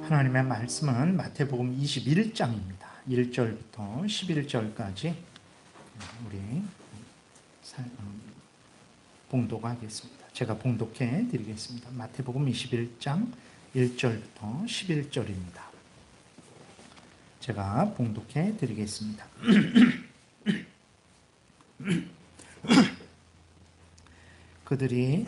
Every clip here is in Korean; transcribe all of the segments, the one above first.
하나님의 말씀은 마태복음 21장입니다. 1절부터 11절까지 우리 봉독하겠습니다. 제가 봉독해 드리겠습니다. 마태복음 21장 1절부터 11절입니다. 제가 봉독해 드리겠습니다. 그들이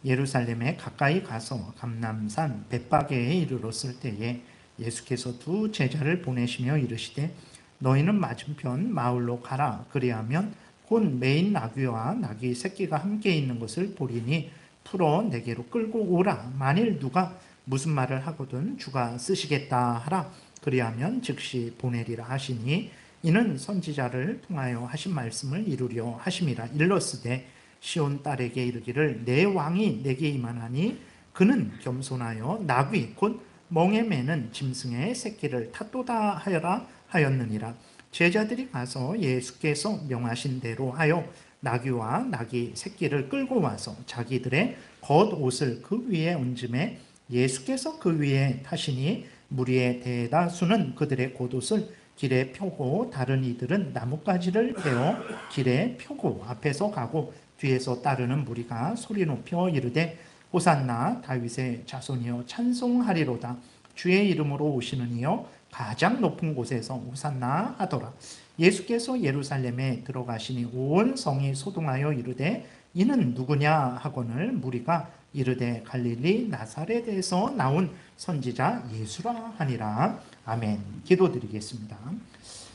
예루살렘에 가까이 가서 감람산 벳바게에 이르렀을 때에 예수께서 두 제자를 보내시며 이르시되 너희는 맞은편 마을로 가라. 그리하면 곧 매인 나귀와 나귀 새끼가 함께 있는 것을 보리니 풀어 내게로 끌고 오라. 만일 누가 무슨 말을 하거든 주가 쓰시겠다 하라. 그리하면 즉시 보내리라 하시니 이는 선지자를 통하여 하신 말씀을 이루려 하심이라. 일렀으되 시온 딸에게 이르기를 내 왕이 내게 임하나니 그는 겸손하여 나귀 곧 멍에 매는 짐승의 새끼를 탔도다 하여라 하였느니라. 제자들이 가서 예수께서 명하신 대로 하여 나귀와 나귀 새끼를 끌고 와서 자기들의 겉옷을 그 위에 얹음에 예수께서 그 위에 타시니 무리의 대다수는 그들의 겉옷을 길에 펴고 다른 이들은 나뭇가지를 베어 길에 펴고 앞에서 가고 뒤에서 따르는 무리가 소리 높여 이르되 호산나 다윗의 자손이여 찬송하리로다. 주의 이름으로 오시는 이여 가장 높은 곳에서 호산나 하더라. 예수께서 예루살렘에 들어가시니 온 성이 소동하여 이르되 이는 누구냐 하거늘 무리가 이르되 갈릴리 나사렛에서 나온 선지자 예수라 하니라. 아멘. 기도드리겠습니다.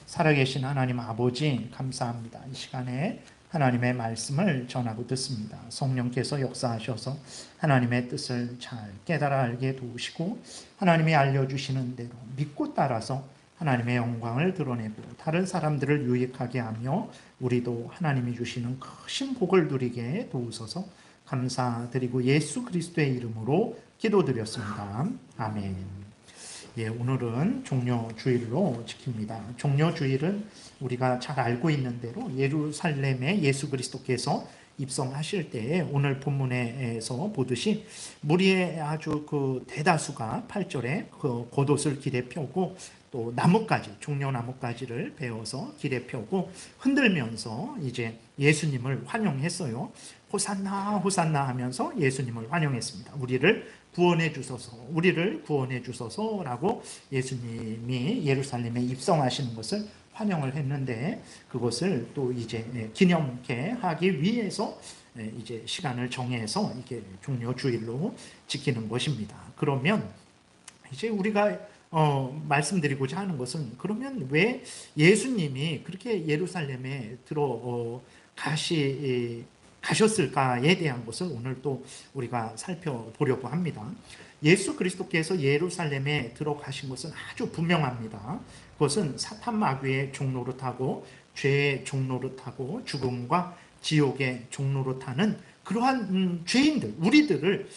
살아계신 하나님 아버지 감사합니다. 이 시간에 하나님의 말씀을 전하고 듣습니다. 성령께서 역사하셔서 하나님의 뜻을 잘 깨달아 알게 도우시고 하나님이 알려주시는 대로 믿고 따라서 하나님의 영광을 드러내고 다른 사람들을 유익하게 하며 우리도 하나님이 주시는 크신 복을 누리게 도우소서. 감사드리고 예수 그리스도의 이름으로 기도드렸습니다. 아멘. 오늘은 종려주일로 지킵니다. 종려주일은 우리가 잘 알고 있는 대로 예루살렘에 예수 그리스도께서 입성하실 때에 오늘 본문에서 보듯이 무리의 아주 그 대다수가 8절에 그 겉옷을 길에 펴고 또 나뭇가지, 종려나뭇가지를 베어서 길에 펴고 흔들면서 이제 예수님을 환영했어요. 호산나 호산나 하면서 예수님을 환영했습니다. 우리를 구원해 주소서, 우리를 구원해 주소서라고 예수님이 예루살렘에 입성하시는 것을 환영을 했는데 그것을 또 이제 기념케 하기 위해서 이제 시간을 정해서 이게 종려주일로 지키는 것입니다. 그러면 이제 우리가 말씀드리고자 하는 것은 그러면 왜 예수님이 그렇게 예루살렘에 가셨을까에 대한 것을 오늘 또 우리가 살펴보려고 합니다. 예수 그리스도께서 예루살렘에 들어가신 것은 아주 분명합니다. 그것은 사탄 마귀의 종노릇하고 죄의 종노릇하고 죽음과 지옥의 종노릇하는 그러한 죄인들, 우리들을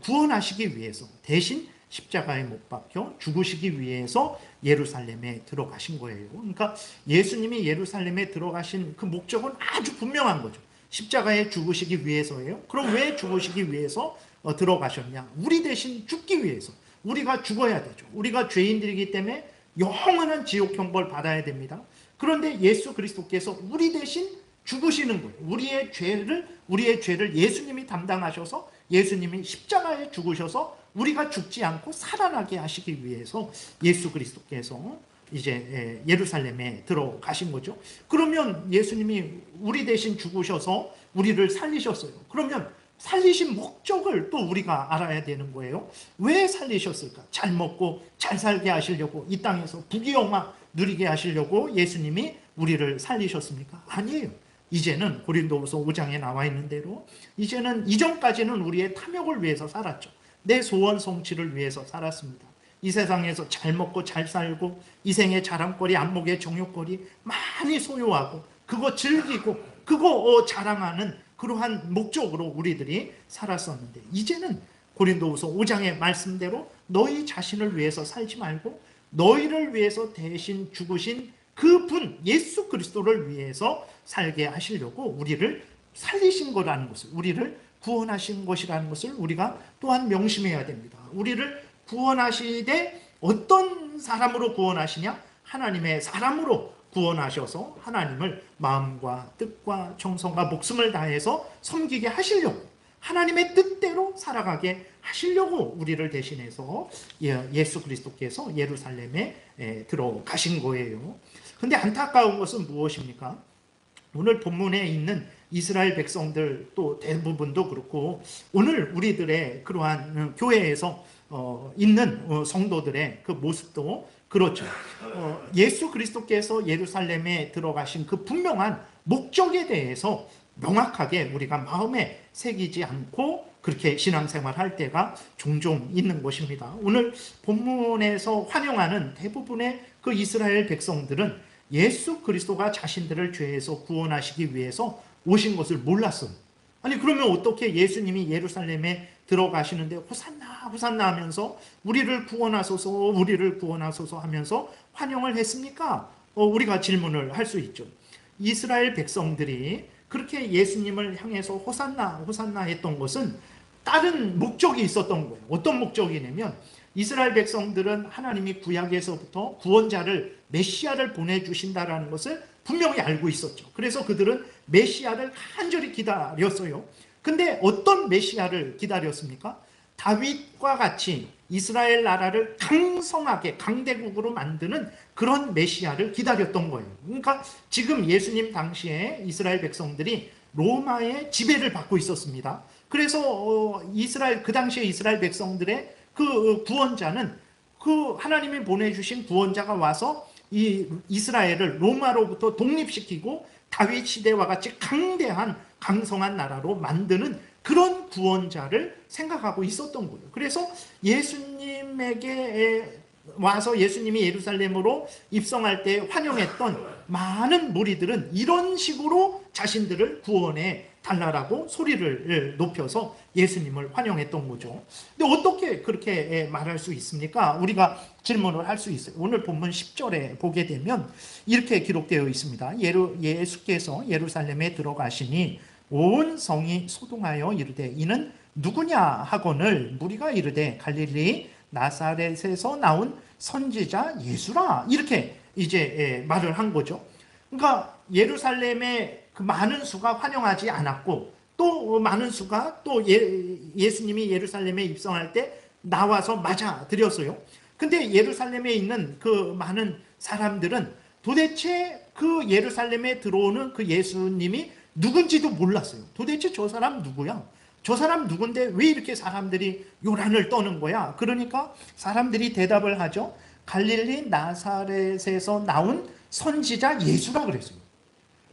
구원하시기 위해서 대신 십자가에 못 박혀 죽으시기 위해서 예루살렘에 들어가신 거예요. 그러니까 예수님이 예루살렘에 들어가신 그 목적은 아주 분명한 거죠. 십자가에 죽으시기 위해서예요. 그럼 왜 죽으시기 위해서 들어가셨냐? 우리 대신 죽기 위해서. 우리가 죽어야 되죠. 우리가 죄인들이기 때문에 영원한 지옥 형벌 받아야 됩니다. 그런데 예수 그리스도께서 우리 대신 죽으시는 거예요. 우리의 죄를 예수님이 담당하셔서 예수님이 십자가에 죽으셔서 우리가 죽지 않고 살아나게 하시기 위해서 예수 그리스도께서 이제 예루살렘에 들어가신 거죠. 그러면 예수님이 우리 대신 죽으셔서 우리를 살리셨어요. 그러면 살리신 목적을 또 우리가 알아야 되는 거예요. 왜 살리셨을까? 잘 먹고 잘 살게 하시려고, 이 땅에서 부귀영화 누리게 하시려고 예수님이 우리를 살리셨습니까? 아니에요. 이제는 고린도후서 5장에 나와 있는 대로 이제는 이전까지는 우리의 탐욕을 위해서 살았죠. 내 소원 성취를 위해서 살았습니다. 이 세상에서 잘 먹고 잘 살고 이생의 자랑거리, 안목의 정욕거리 많이 소유하고 그거 즐기고 그거 자랑하는 그러한 목적으로 우리들이 살았었는데 이제는 고린도후서 5장의 말씀대로 너희 자신을 위해서 살지 말고 너희를 위해서 대신 죽으신 그분 예수 그리스도를 위해서 살게 하시려고 우리를 살리신 거라는 것을, 우리를 구원하신 것이라는 것을 우리가 또한 명심해야 됩니다. 우리를 구원하시되 어떤 사람으로 구원하시냐? 하나님의 사람으로 구원하셔서 하나님을 마음과 뜻과 정성과 목숨을 다해서 섬기게 하시려고, 하나님의 뜻대로 살아가게 하시려고 우리를 대신해서 예수 그리스도께서 예루살렘에 들어가신 거예요. 근데 안타까운 것은 무엇입니까? 오늘 본문에 있는 이스라엘 백성들 또 대부분도 그렇고, 오늘 우리들의 그러한 교회에서 있는 성도들의 그 모습도 그렇죠. 예수 그리스도께서 예루살렘에 들어가신 그 분명한 목적에 대해서 명확하게 우리가 마음에 새기지 않고 그렇게 신앙생활할 때가 종종 있는 것입니다. 오늘 본문에서 환영하는 대부분의 그 이스라엘 백성들은 예수 그리스도가 자신들을 죄에서 구원하시기 위해서 오신 것을 몰랐어요. 아니 그러면 어떻게 예수님이 예루살렘에 들어가시는데 호산나 호산나 하면서 우리를 구원하소서 우리를 구원하소서 하면서 환영을 했습니까? 우리가 질문을 할 수 있죠. 이스라엘 백성들이 그렇게 예수님을 향해서 호산나 호산나 했던 것은 다른 목적이 있었던 거예요. 어떤 목적이냐면 이스라엘 백성들은 하나님이 구약에서부터 구원자를 메시아를 보내주신다라는 것을 분명히 알고 있었죠. 그래서 그들은 메시아를 간절히 기다렸어요. 근데 어떤 메시아를 기다렸습니까? 다윗과 같이 이스라엘 나라를 강성하게 강대국으로 만드는 그런 메시아를 기다렸던 거예요. 그러니까 지금 예수님 당시에 이스라엘 백성들이 로마의 지배를 받고 있었습니다. 그래서 그 당시에 이스라엘 백성들의 그 구원자는 그 하나님이 보내주신 구원자가 와서 이 이스라엘을 로마로부터 독립시키고 다윗 시대와 같이 강대한 강성한 나라로 만드는 그런 구원자를 생각하고 있었던 거예요. 그래서 예수님에게 와서 예수님이 예루살렘으로 입성할 때 환영했던 많은 무리들은 이런 식으로 자신들을 구원해 달라라고 소리를 높여서 예수님을 환영했던 거죠. 근데 어떻게 그렇게 말할 수 있습니까? 우리가 질문을 할 수 있어요. 오늘 본문 10절에 보게 되면 이렇게 기록되어 있습니다. 예수께서 예루살렘에 들어가시니 온 성이 소동하여 이르되 이는 누구냐 하거늘 무리가 이르되 갈릴리 나사렛에서 나온 선지자 예수라, 이렇게 이제 말을 한 거죠. 그러니까 예루살렘에 그 많은 수가 환영하지 않았고 또 많은 수가 또 예수님이 예루살렘에 입성할 때 나와서 맞아들였어요. 근데 예루살렘에 있는 그 많은 사람들은 도대체 그 예루살렘에 들어오는 그 예수님이 누군지도 몰랐어요. 도대체 저 사람 누구야? 저 사람 누군데 왜 이렇게 사람들이 요란을 떠는 거야? 그러니까 사람들이 대답을 하죠. 갈릴리 나사렛에서 나온 선지자 예수라 그랬어요.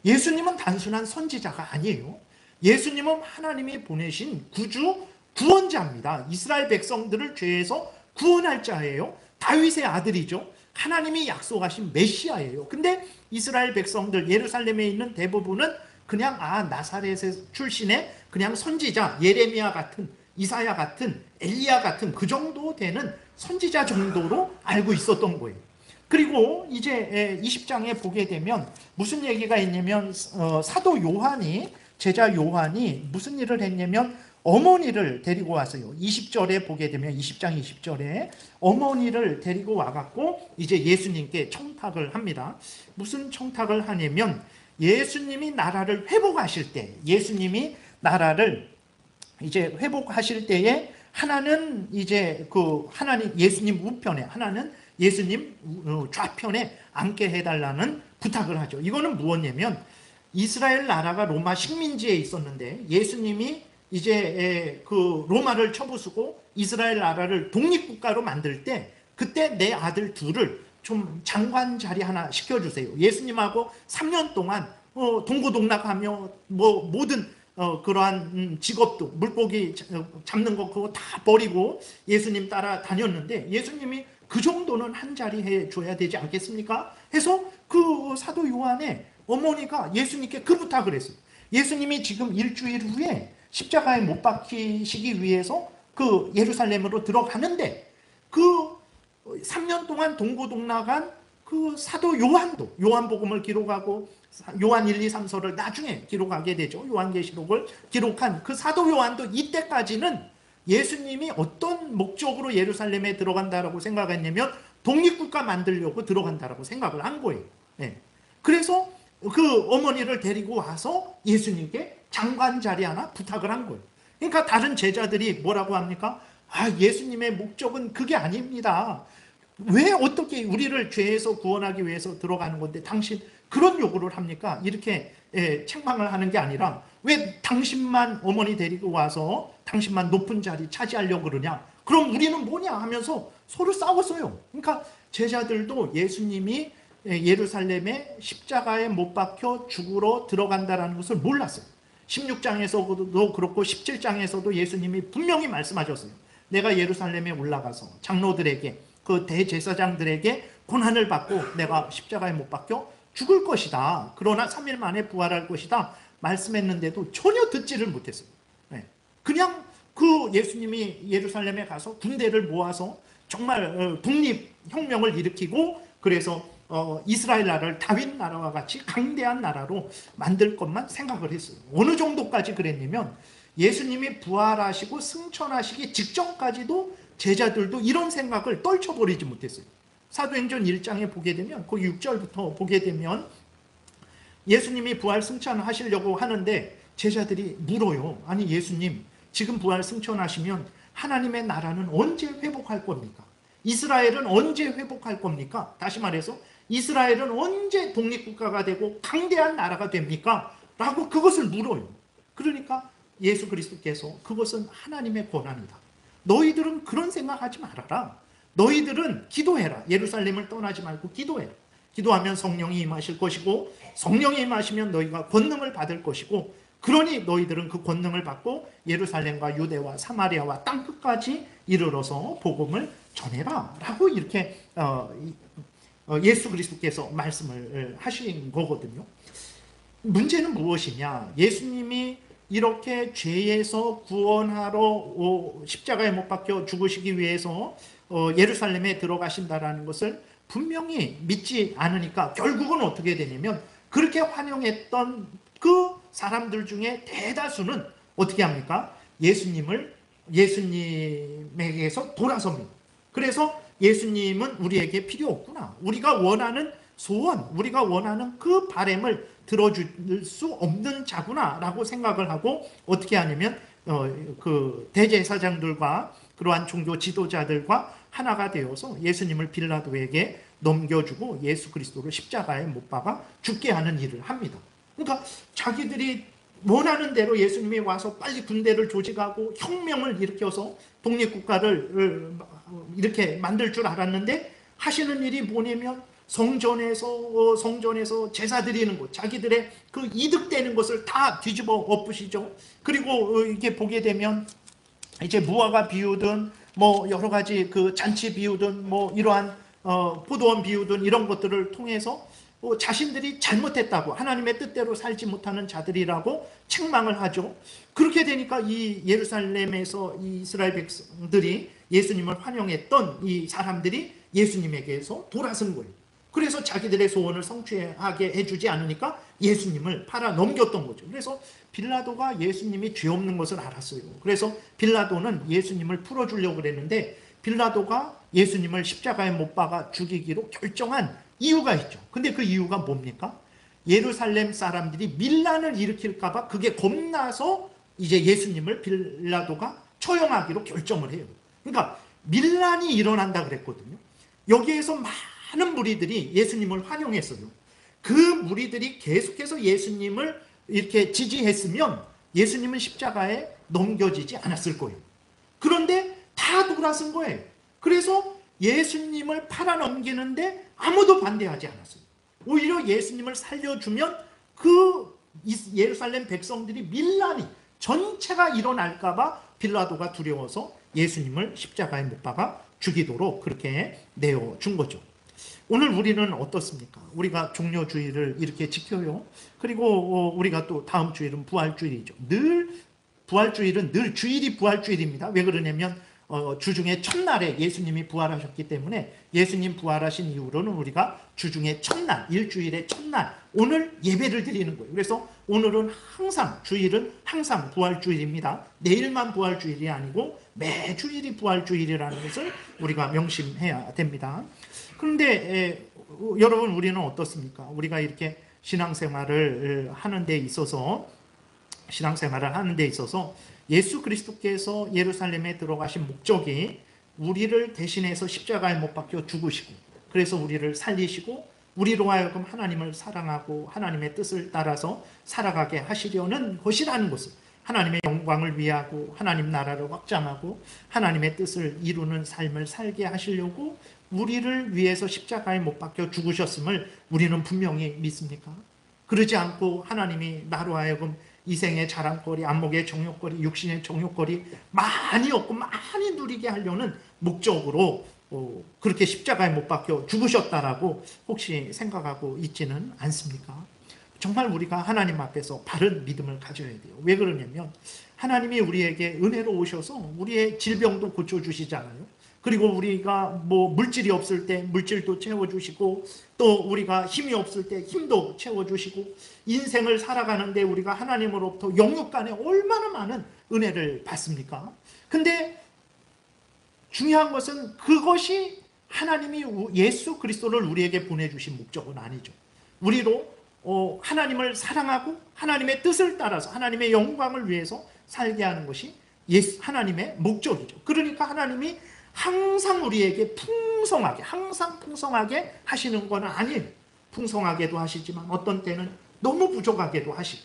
예수님은 단순한 선지자가 아니에요. 예수님은 하나님이 보내신 구주 구원자입니다. 이스라엘 백성들을 죄에서 구원할 자예요. 다윗의 아들이죠. 하나님이 약속하신 메시아예요. 근데 이스라엘 백성들 예루살렘에 있는 대부분은 그냥 나사렛 출신의 그냥 선지자, 예레미야 같은, 이사야 같은, 엘리야 같은 그 정도 되는 선지자 정도로 알고 있었던 거예요. 그리고 이제 20장에 보게 되면 무슨 얘기가 있냐면 사도 요한이, 제자 요한이 무슨 일을 했냐면 어머니를 데리고 왔어요. 20절에 보게 되면 20장 20절에 어머니를 데리고 와갖고 이제 예수님께 청탁을 합니다. 무슨 청탁을 하냐면 예수님이 나라를 회복하실 때, 예수님이 나라를 이제 회복하실 때에 하나는 이제 그 하나님 예수님 우편에, 하나는 예수님 좌편에 앉게 해달라는 부탁을 하죠. 이거는 무엇이냐면 이스라엘 나라가 로마 식민지에 있었는데 예수님이 이제 그 로마를 쳐부수고 이스라엘 나라를 독립국가로 만들 때 그때 내 아들 둘을 좀 장관 자리 하나 시켜주세요. 예수님하고 3년 동안 동고동락하며 뭐 모든 그러한 직업도 물고기 잡는 거 그거 다 버리고 예수님 따라 다녔는데 예수님이 그 정도는 한 자리 해줘야 되지 않겠습니까? 해서 그 사도 요한의 어머니가 예수님께 그 부탁을 했어요. 예수님이 지금 일주일 후에 십자가에 못 박히시기 위해서 그 예루살렘으로 들어가는데 그 3년 동안 동고동락한 그 사도 요한도 요한복음을 기록하고 요한 1, 2, 3서를 나중에 기록하게 되죠. 요한계시록을 기록한 그 사도 요한도 이때까지는 예수님이 어떤 목적으로 예루살렘에 들어간다라고 생각했냐면 독립국가 만들려고 들어간다라고 생각을 한 거예요. 네. 그래서 그 어머니를 데리고 와서 예수님께 장관 자리 하나 부탁을 한 거예요. 그러니까 다른 제자들이 뭐라고 합니까? 예수님의 목적은 그게 아닙니다. 왜 어떻게 우리를 죄에서 구원하기 위해서 들어가는 건데 당신 그런 요구를 합니까? 이렇게 책망을 하는 게 아니라 왜 당신만 어머니 데리고 와서 당신만 높은 자리 차지하려고 그러냐? 그럼 우리는 뭐냐 하면서 서로 싸웠어요. 그러니까 제자들도 예수님이 예루살렘에 십자가에 못 박혀 죽으러 들어간다는 것을 몰랐어요. 16장에서도 그렇고 17장에서도 예수님이 분명히 말씀하셨어요. 내가 예루살렘에 올라가서 장로들에게 그 대제사장들에게 고난을 받고 내가 십자가에 못 박혀 죽을 것이다. 그러나 3일 만에 부활할 것이다. 말씀했는데도 전혀 듣지를 못했어요. 그냥 그 예수님이 예루살렘에 가서 군대를 모아서 정말 독립혁명을 일으키고 그래서 이스라엘 나라를 다윗 나라와 같이 강대한 나라로 만들 것만 생각을 했어요. 어느 정도까지 그랬냐면 예수님이 부활하시고 승천하시기 직전까지도 제자들도 이런 생각을 떨쳐버리지 못했어요. 사도행전 1장에 보게 되면 그 6절부터 보게 되면 예수님이 부활 승천하시려고 하는데 제자들이 물어요. 아니 예수님 지금 부활 승천하시면 하나님의 나라는 언제 회복할 겁니까? 이스라엘은 언제 회복할 겁니까? 다시 말해서 이스라엘은 언제 독립국가가 되고 강대한 나라가 됩니까? 라고 그것을 물어요. 그러니까 예수 그리스도께서 그것은 하나님의 권한이다. 너희들은 그런 생각하지 말아라. 너희들은 기도해라. 예루살렘을 떠나지 말고 기도해라. 기도하면 성령이 임하실 것이고 성령이 임하시면 너희가 권능을 받을 것이고 그러니 너희들은 그 권능을 받고 예루살렘과 유대와 사마리아와 땅끝까지 이르러서 복음을 전해라 라고 이렇게 예수 그리스도께서 말씀을 하신 거거든요. 문제는 무엇이냐? 예수님이 이렇게 죄에서 구원하러 십자가에 못 박혀 죽으시기 위해서 예루살렘에 들어가신다라는 것을 분명히 믿지 않으니까 결국은 어떻게 되냐면 그렇게 환영했던 그 사람들 중에 대다수는 어떻게 합니까? 예수님에게서 돌아섭니다. 그래서 예수님은 우리에게 필요 없구나. 우리가 원하는 소원, 우리가 원하는 그 바람을 들어줄 수 없는 자구나 라고 생각을 하고 어떻게 하냐면 그 대제사장들과 그러한 종교 지도자들과 하나가 되어서 예수님을 빌라도에게 넘겨주고 예수 그리스도를 십자가에 못 박아 죽게 하는 일을 합니다. 그러니까 자기들이 원하는 대로 예수님이 와서 빨리 군대를 조직하고 혁명을 일으켜서 독립국가를 이렇게 만들 줄 알았는데 하시는 일이 뭐냐면 성전에서 제사 드리는 것, 자기들의 그 이득되는 것을 다 뒤집어 엎으시죠. 그리고 이게 보게 되면 이제 무화과 비우든 뭐 여러 가지 그 잔치 비우든 뭐 이러한 포도원 비우든 이런 것들을 통해서 자신들이 잘못했다고 하나님의 뜻대로 살지 못하는 자들이라고 책망을 하죠. 그렇게 되니까 이 예루살렘에서 이 이스라엘 백성들이 예수님을 환영했던 이 사람들이 예수님에게서 돌아선 거예요. 그래서 자기들의 소원을 성취하게 해주지 않으니까 예수님을 팔아 넘겼던 거죠. 그래서 빌라도가 예수님이 죄 없는 것을 알았어요. 그래서 빌라도는 예수님을 풀어주려고 그랬는데 빌라도가 예수님을 십자가에 못 박아 죽이기로 결정한 이유가 있죠. 근데 그 이유가 뭡니까? 예루살렘 사람들이 밀란을 일으킬까 봐 그게 겁나서 이제 예수님을 빌라도가 처형하기로 결정을 해요. 그러니까 밀란이 일어난다 그랬거든요. 여기에서 많은 무리들이 예수님을 환영했어요. 그 무리들이 계속해서 예수님을 이렇게 지지했으면 예수님은 십자가에 넘겨지지 않았을 거예요. 그런데 다 돌아선 거예요. 그래서 예수님을 팔아넘기는데 아무도 반대하지 않았어요. 오히려 예수님을 살려주면 그 예루살렘 백성들이 밀란이 전체가 일어날까 봐 빌라도가 두려워서 예수님을 십자가에 못 박아 죽이도록 그렇게 내어준 거죠. 오늘 우리는 어떻습니까? 우리가 종료주의를 이렇게 지켜요. 그리고 우리가 또 다음 주일은 부활주일이죠. 늘 부활주일은 늘 주일이 부활주일입니다. 왜 그러냐면 주중의 첫날에 예수님이 부활하셨기 때문에 예수님 부활하신 이후로는 우리가 주중의 첫날, 일주일의 첫날, 오늘 예배를 드리는 거예요. 그래서 오늘은 항상, 주일은 항상 부활주일입니다. 내일만 부활주일이 아니고 매주일이 부활주일이라는 것을 우리가 명심해야 됩니다. 그런데 여러분, 우리는 어떻습니까? 우리가 이렇게 신앙생활을 하는 데 있어서 예수 그리스도께서 예루살렘에 들어가신 목적이 우리를 대신해서 십자가에 못 박혀 죽으시고, 그래서 우리를 살리시고 우리로 하여금 하나님을 사랑하고 하나님의 뜻을 따라서 살아가게 하시려는 것이라는 것을, 하나님의 영광을 위하고 하나님 나라를 확장하고 하나님의 뜻을 이루는 삶을 살게 하시려고 우리를 위해서 십자가에 못 박혀 죽으셨음을 우리는 분명히 믿습니까? 그러지 않고 하나님이 나로 하여금 이생의 자랑거리, 안목의 정욕거리, 육신의 정욕거리 많이 얻고 많이 누리게 하려는 목적으로 그렇게 십자가에 못 박혀 죽으셨다라고 혹시 생각하고 있지는 않습니까? 정말 우리가 하나님 앞에서 바른 믿음을 가져야 돼요. 왜 그러냐면 하나님이 우리에게 은혜로 오셔서 우리의 질병도 고쳐주시잖아요. 그리고 우리가 물질이 없을 때 물질도 채워주시고, 또 우리가 힘이 없을 때 힘도 채워주시고, 인생을 살아가는데 우리가 하나님으로부터 영육 간에 얼마나 많은 은혜를 받습니까? 근데 중요한 것은 그것이 하나님이 예수 그리스도를 우리에게 보내주신 목적은 아니죠. 우리로 하나님을 사랑하고 하나님의 뜻을 따라서 하나님의 영광을 위해서 살게 하는 것이 하나님의 목적이죠. 그러니까 하나님이 항상 우리에게 항상 풍성하게 하시는 건 아니에요. 풍성하게도 하시지만 어떤 때는 너무 부족하게도 하시고,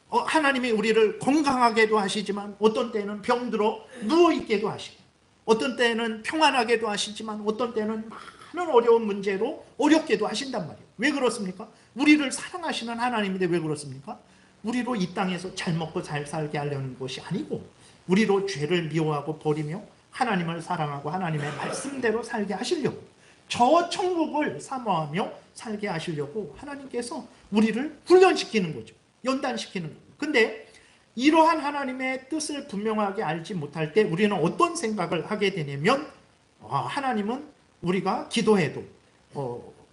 하나님이 우리를 건강하게도 하시지만 어떤 때는 병들어 누워있게도 하시고, 어떤 때는 평안하게도 하시지만 어떤 때는 많은 어려운 문제로 어렵게도 하신단 말이에요. 왜 그렇습니까? 우리를 사랑하시는 하나님인데 왜 그렇습니까? 우리로 이 땅에서 잘 먹고 잘 살게 하려는 것이 아니고, 우리로 죄를 미워하고 버리며 하나님을 사랑하고 하나님의 말씀대로 살게 하시려고, 저 천국을 사모하며 살게 하시려고 하나님께서 우리를 훈련시키는 거죠. 연단시키는 거죠. 근데 이러한 하나님의 뜻을 분명하게 알지 못할 때 우리는 어떤 생각을 하게 되냐면, 하나님은 우리가 기도해도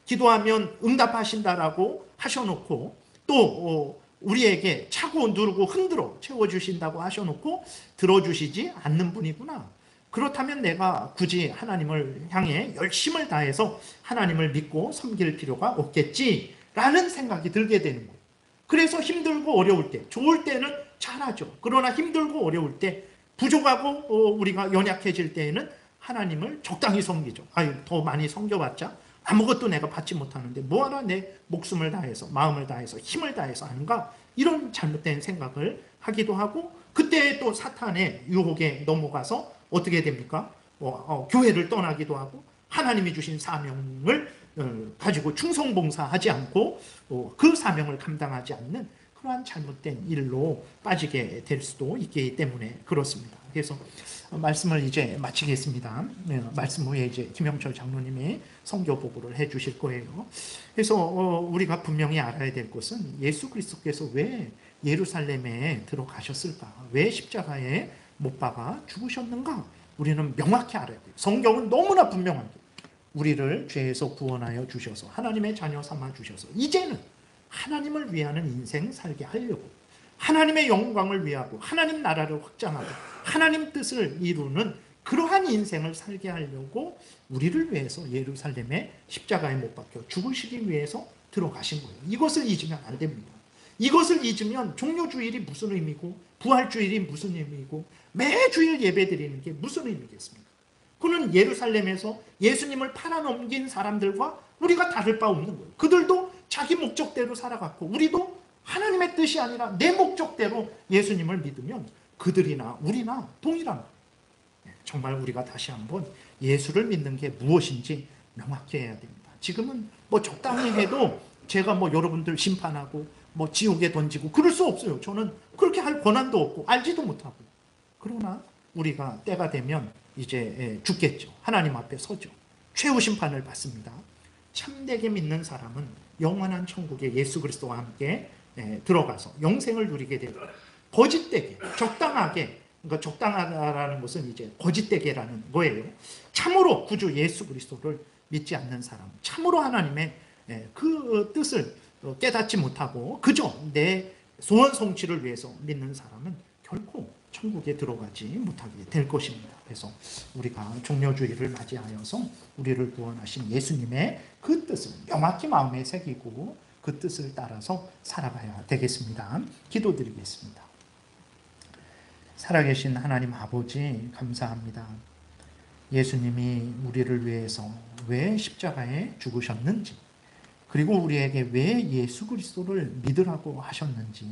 기도하면 응답하신다라고 하셔놓고, 또 우리에게 차고 누르고 흔들어 채워주신다고 하셔놓고 들어주시지 않는 분이구나. 그렇다면 내가 굳이 하나님을 향해 열심을 다해서 하나님을 믿고 섬길 필요가 없겠지라는 생각이 들게 되는 거예요. 그래서 힘들고 어려울 때, 좋을 때는 잘하죠. 그러나 힘들고 어려울 때, 부족하고 우리가 연약해질 때에는 하나님을 적당히 섬기죠. 더 많이 섬겨봤자 아무것도 내가 받지 못하는데 뭐하러 내 목숨을 다해서, 마음을 다해서, 힘을 다해서 하는가? 이런 잘못된 생각을 하기도 하고, 그때 또 사탄의 유혹에 넘어가서 어떻게 됩니까? 교회를 떠나기도 하고, 하나님이 주신 사명을 가지고 충성봉사하지 않고 그 사명을 감당하지 않는 그러한 잘못된 일로 빠지게 될 수도 있기 때문에 그렇습니다. 그래서 말씀을 이제 마치겠습니다. 말씀 후에 이제 김영철 장로님이 선교 보고를 해 주실 거예요. 그래서 우리가 분명히 알아야 될 것은 예수 그리스도께서 왜 예루살렘에 들어가셨을까? 왜 십자가에 못 박아 죽으셨는가? 우리는 명확히 알아야 돼요. 성경은 너무나 분명하게 우리를 죄에서 구원하여 주셔서 하나님의 자녀 삼아 주셔서 이제는 하나님을 위하는 인생 살게 하려고, 하나님의 영광을 위하고 하나님 나라를 확장하고 하나님 뜻을 이루는 그러한 인생을 살게 하려고 우리를 위해서 예루살렘에 십자가에 못 박혀 죽으시기 위해서 들어가신 거예요. 이것을 잊으면 안 됩니다. 이것을 잊으면 종료주일이 무슨 의미고 부활주일이 무슨 의미고 매주일 예배드리는 게 무슨 의미겠습니까? 그는 예루살렘에서 예수님을 팔아넘긴 사람들과 우리가 다를 바 없는 거예요. 그들도 자기 목적대로 살아갔고 우리도 하나님의 뜻이 아니라 내 목적대로 예수님을 믿으면 그들이나 우리나 동일한 거예요. 정말 우리가 다시 한번 예수를 믿는 게 무엇인지 명확히 해야 됩니다. 지금은 적당히 해도 제가 여러분들 심판하고 지옥에 던지고 그럴 수 없어요. 저는 그렇게 할 권한도 없고 알지도 못하고. 그러나 우리가 때가 되면 이제 죽겠죠. 하나님 앞에 서죠. 최후 심판을 받습니다. 참되게 믿는 사람은 영원한 천국에 예수 그리스도와 함께 들어가서 영생을 누리게 되고, 거짓되게 적당하게 그러니까 적당하다라는 것은 이제 거짓되게라는 거예요. 참으로 구주 예수 그리스도를 믿지 않는 사람, 참으로 하나님의 그 뜻을 깨닫지 못하고 그저 내 소원 성취를 위해서 믿는 사람은 결코 천국에 들어가지 못하게 될 것입니다. 그래서 우리가 종려주의를 맞이하여서 우리를 구원하신 예수님의 그 뜻을 명확히 마음에 새기고 그 뜻을 따라서 살아가야 되겠습니다. 기도드리겠습니다. 살아계신 하나님 아버지 감사합니다. 예수님이 우리를 위해서 왜 십자가에 죽으셨는지, 그리고 우리에게 왜 예수 그리스도를 믿으라고 하셨는지,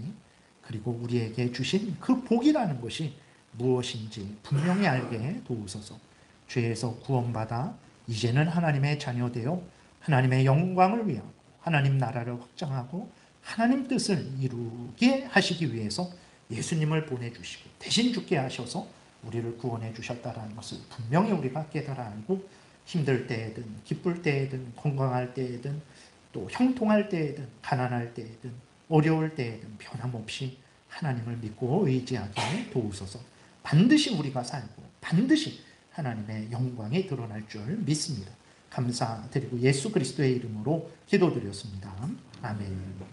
그리고 우리에게 주신 그 복이라는 것이 무엇인지 분명히 알게 도우소서. 죄에서 구원받아 이제는 하나님의 자녀 되어 하나님의 영광을 위하고 하나님 나라를 확장하고 하나님 뜻을 이루게 하시기 위해서 예수님을 보내주시고 대신 죽게 하셔서 우리를 구원해 주셨다는 것을 분명히 우리가 깨달아 알고 힘들 때에든 기쁠 때에든 건강할 때에든 또 형통할 때에든 가난할 때에든 어려울 때에든 변함없이 하나님을 믿고 의지하게 도우소서. 반드시 우리가 살고 반드시 하나님의 영광이 드러날 줄 믿습니다. 감사드리고 예수 그리스도의 이름으로 기도드렸습니다. 아멘.